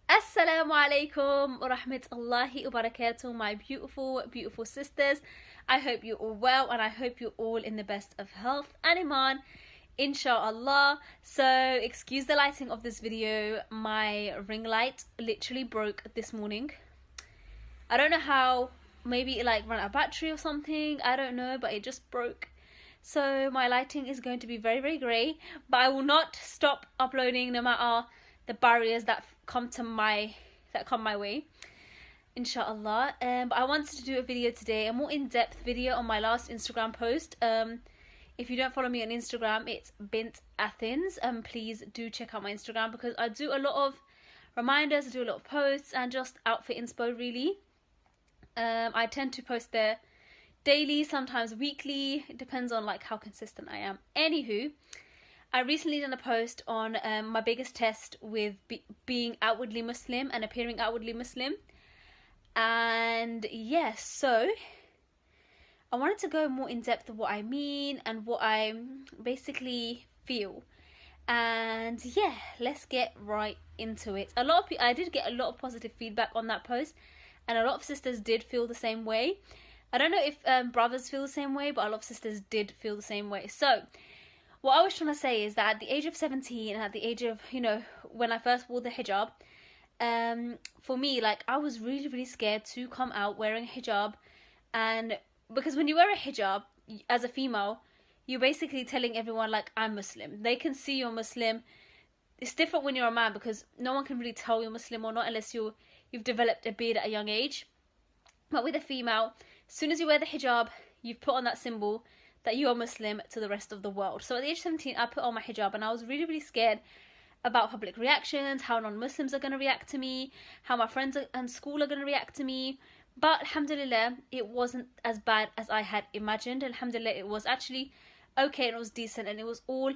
Assalamu alaikum wa rahmatullahi wa barakatuh, my beautiful sisters. I hope you're all well and I hope you're all in the best of health and iman, inshallah. So excuse the lighting of this video. My ring light literally broke this morning. I don't know how, maybe it like ran out of battery or something, I don't know, but it just broke. So my lighting is going to be very grey, but I will not stop uploading no matter the barriers that come my way, inshallah. But I wanted to do a video today, a more in-depth video on my last Instagram post. If you don't follow me on Instagram, it's Bint Athens. Please do check out my Instagram because I do a lot of reminders, I do a lot of posts and just outfit inspo really. I tend to post there daily, sometimes weekly. It depends on like how consistent I am. Anywho, I recently done a post on my biggest test with being outwardly Muslim and appearing outwardly Muslim. And yes, so I wanted to go more in depth of what I mean and what I basically feel. And yeah, let's get right into it. I did get a lot of positive feedback on that post, and a lot of sisters did feel the same way. I don't know if brothers feel the same way, but a lot of sisters did feel the same way. So what I was trying to say is that at the age of 17 and at the age of, when I first wore the hijab, for me, like, I was really scared to come out wearing a hijab. And because when you wear a hijab as a female, you're basically telling everyone, like, I'm Muslim. They can see you're Muslim. It's different when you're a man because no one can really tell you're Muslim or not unless you've developed a beard at a young age. But with a female, as soon as you wear the hijab, you've put on that symbol that you are Muslim to the rest of the world. So at the age of 17, I put on my hijab and I was really scared about public reactions, how non-Muslims are going to react to me, how my friends and school are going to react to me. But alhamdulillah, it wasn't as bad as I had imagined. Alhamdulillah, it was actually okay and it was decent, and it was all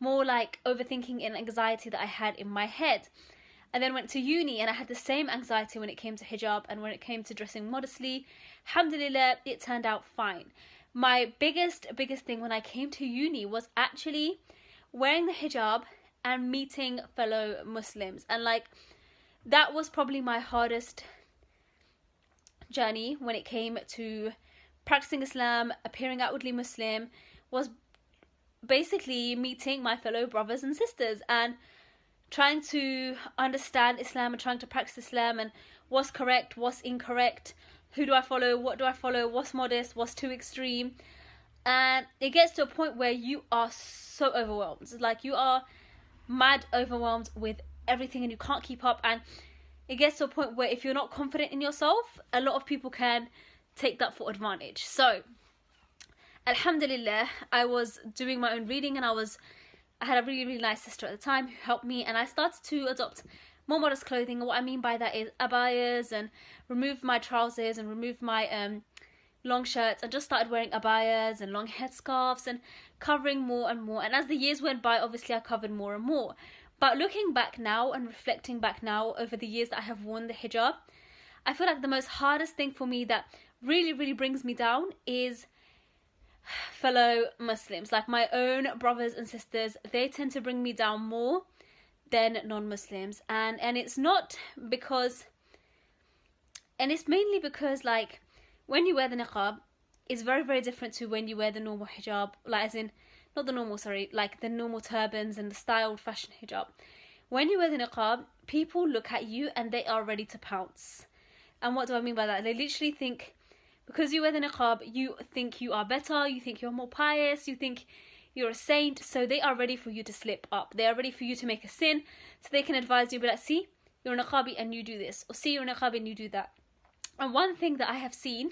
more like overthinking and anxiety that I had in my head. I then went to uni and I had the same anxiety when it came to hijab and when it came to dressing modestly. Alhamdulillah, it turned out fine. My biggest thing when I came to uni was actually wearing the hijab and meeting fellow Muslims. And like, that was probably my hardest journey when it came to practicing Islam, appearing outwardly Muslim, was basically meeting my fellow brothers and sisters and trying to understand Islam and trying to practice Islam and what's correct, what's incorrect, who do I follow, what do I follow, what's modest, what's too extreme. And it gets to a point where you are so overwhelmed. Like, you are mad overwhelmed with everything and you can't keep up. And it gets to a point where if you're not confident in yourself, a lot of people can take that for advantage. So alhamdulillah, I was doing my own reading and I had a really nice sister at the time who helped me, and I started to adopt more modest clothing. And what I mean by that is abayas, and remove my trousers and remove my long shirts and just started wearing abayas and long headscarves and covering more and more. And as the years went by, obviously I covered more and more. But looking back now and reflecting back now over the years that I have worn the hijab, I feel like the most hardest thing for me that really brings me down is fellow Muslims. Like, my own brothers and sisters, they tend to bring me down more than non-Muslims. And it's not because, and it's mainly because, like, when you wear the niqab, it's very different to when you wear the normal hijab, like, as in, not the normal, sorry, like the normal turbans and the styled fashion hijab. When you wear the niqab, people look at you and they are ready to pounce. And what do I mean by that? They literally think, because you wear the niqab, you think you are better, you think you're more pious, you think you're a saint, so they are ready for you to slip up. They are ready for you to make a sin, so they can advise you, but like, see, you're a niqabi and you do this, or see, you're a niqabi and you do that. And one thing that I have seen,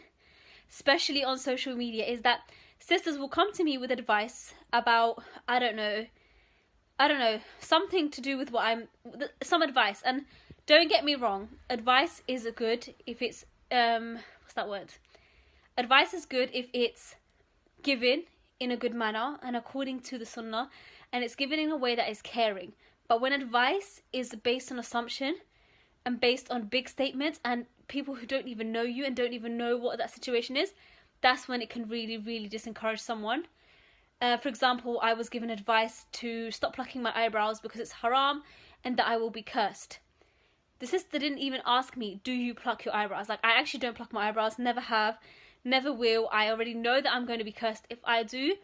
especially on social media, is that sisters will come to me with advice about, I don't know, something to do with some advice. And don't get me wrong, advice is good if it's, what's that word? Advice is good if it's given in a good manner and according to the sunnah, and it's given in a way that is caring. But when advice is based on assumption and based on big statements and people who don't even know you and don't even know what that situation is, that's when it can really disencourage someone. For example, I was given advice to stop plucking my eyebrows because it's haram and that I will be cursed. The sister didn't even ask me, do you pluck your eyebrows? Like, I actually don't pluck my eyebrows, never have, never will. I already know that I'm going to be cursed if I do.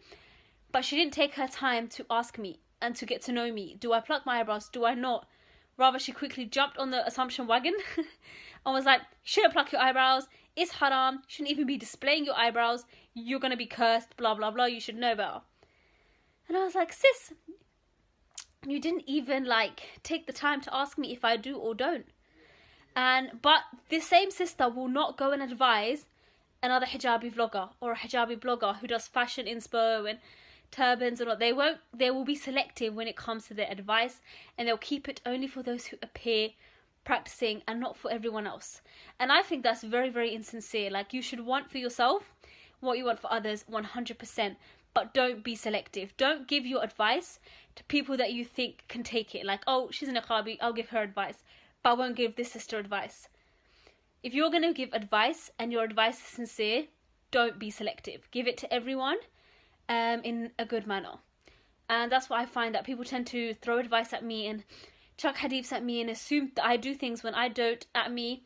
But she didn't take her time to ask me and to get to know me. Do I pluck my eyebrows? Do I not? Rather, she quickly jumped on the assumption wagon and was like, you shouldn't pluck your eyebrows. It's haram. You shouldn't even be displaying your eyebrows. You're going to be cursed. Blah, blah, blah. You should know better. And I was like, sis, you didn't even like take the time to ask me if I do or don't. But this same sister will not go and advise another hijabi vlogger or a hijabi blogger who does fashion inspo and turbans and all. They will be selective when it comes to their advice, and they'll keep it only for those who appear practicing and not for everyone else. And I think that's very, very insincere. Like, you should want for yourself what you want for others 100%, but don't be selective. Don't give your advice to people that you think can take it. Like, oh, she's a niqabi, I'll give her advice, but I won't give this sister advice. If you're going to give advice and your advice is sincere, don't be selective. Give it to everyone in a good manner. And that's why I find that people tend to throw advice at me and chuck hadiths at me and assume that I do things when I don't at me,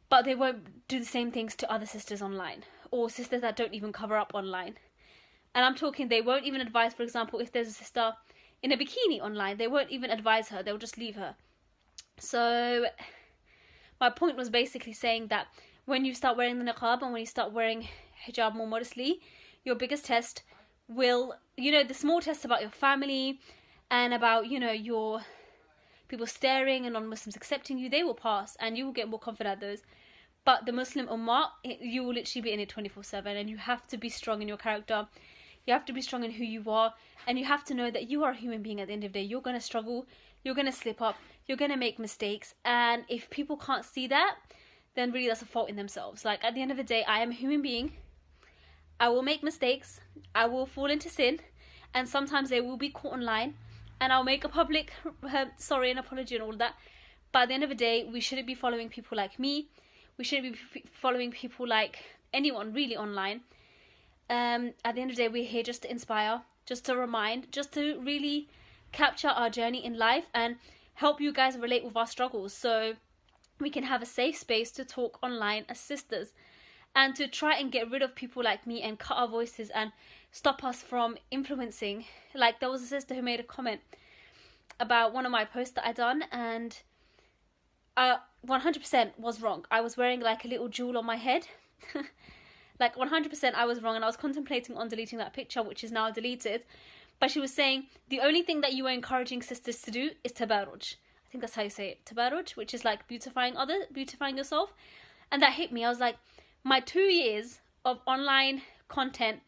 but they won't do the same things to other sisters online or sisters that don't even cover up online. And I'm talking, they won't even advise, for example, if there's a sister in a bikini online, they won't even advise her, they'll just leave her. So my point was basically saying that when you start wearing the niqab and when you start wearing hijab more modestly, your biggest test will, the small tests about your family and about, your people staring and non-Muslims accepting you, they will pass and you will get more confident at those. But the Muslim ummah, you will literally be in it 24/7, and you have to be strong in your character. You have to be strong in who you are, and you have to know that you are a human being at the end of the day. You're going to struggle, you're going to slip up, you're going to make mistakes, and if people can't see that, then really that's a fault in themselves. Like, at the end of the day, I am a human being. I will make mistakes, I will fall into sin, and sometimes they will be caught online, and I'll make a public sorry and apology and all that. But at the end of the day, we shouldn't be following people like me. We shouldn't be following people like anyone really online. At the end of the day, we're here just to inspire, just to remind, just to really capture our journey in life and help you guys relate with our struggles, so we can have a safe space to talk online as sisters, and to try and get rid of people like me and cut our voices and stop us from influencing. Like, there was a sister who made a comment about one of my posts that I done, and 100% was wrong. I was wearing like a little jewel on my head. Like, 100% I was wrong, and I was contemplating on deleting that picture, which is now deleted. But she was saying the only thing that you were encouraging sisters to do is tabarruj. I think that's how you say it, tabarruj, which is like beautifying yourself. And that hit me. I was like, my 2 years of online content,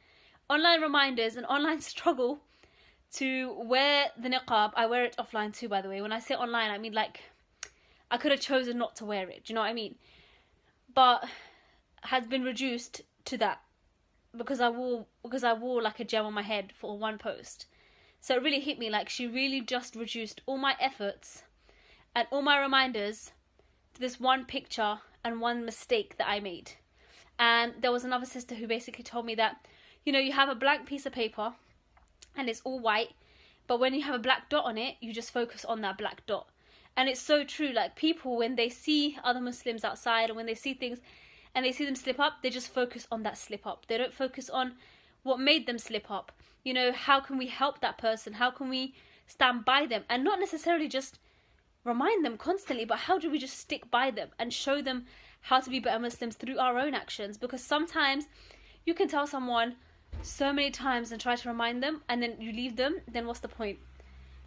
online reminders, and online struggle to wear the niqab. I wear it offline too, by the way. When I say online, I mean, like, I could have chosen not to wear it. Do you know what I mean? But has been reduced to that because I wore like a gem on my head for one post. So it really hit me. Like, she really just reduced all my efforts and all my reminders to this one picture and one mistake that I made. And there was another sister who basically told me that, you have a blank piece of paper and it's all white, but when you have a black dot on it, you just focus on that black dot. And it's so true. Like, people, when they see other Muslims outside, or when they see things and they see them slip up, they just focus on that slip up. They don't focus on what made them slip up. How can we help that person? How can we stand by them? And not necessarily just remind them constantly, but how do we just stick by them and show them how to be better Muslims through our own actions? Because sometimes you can tell someone so many times and try to remind them, and then you leave them, then what's the point?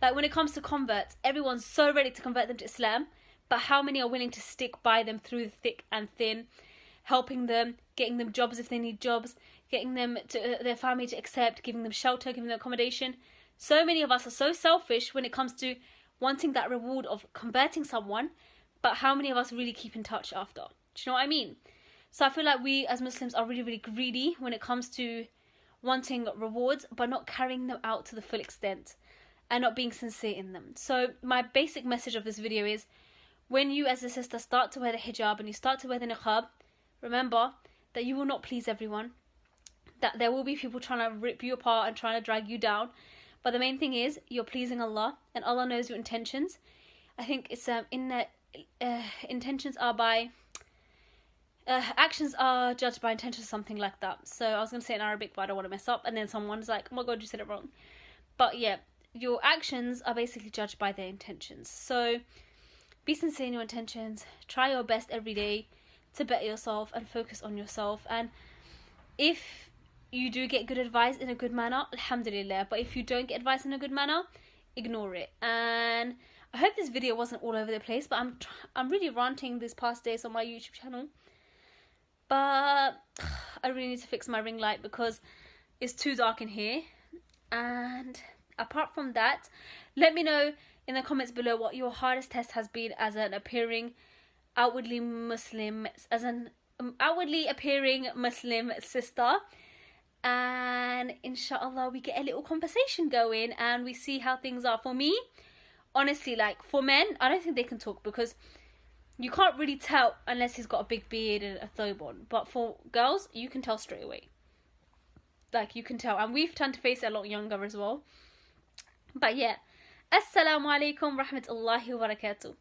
Like, when it comes to converts, everyone's so ready to convert them to Islam, but how many are willing to stick by them through the thick and thin, helping them, getting them jobs if they need jobs, getting them to their family to accept, giving them shelter, giving them accommodation? So many of us are so selfish when it comes to wanting that reward of converting someone, but how many of us really keep in touch after? Do you know what I mean? So I feel like we as Muslims are really, really greedy when it comes to wanting rewards, but not carrying them out to the full extent and not being sincere in them. So my basic message of this video is, when you as a sister start to wear the hijab and you start to wear the niqab, remember that you will not please everyone, that there will be people trying to rip you apart and trying to drag you down, but the main thing is you're pleasing Allah, and Allah knows your intentions. I think it's in intentions are by actions are judged by intentions, something like that. So I was going to say it in Arabic, but I don't want to mess up, and then someone's like, oh my god, you said it wrong. But yeah, your actions are basically judged by their intentions. So be sincere in your intentions, try your best every day to better yourself and focus on yourself. And if you do get good advice in a good manner, alhamdulillah. But if you don't get advice in a good manner, ignore it. And I hope this video wasn't all over the place, but I'm really ranting these past days on my YouTube channel. But I really need to fix my ring light because it's too dark in here. And apart from that, let me know in the comments below what your hardest test has been as an outwardly appearing Muslim sister. And inshallah we get a little conversation going and we see how things are. For me, honestly, like for men, I don't think they can talk because you can't really tell unless he's got a big beard and a thobe on. But for girls, you can tell straight away. Like, you can tell. And we've turned to face it a lot younger as well. But yeah. Assalamu alaikum rahmatullahi wa barakatuh.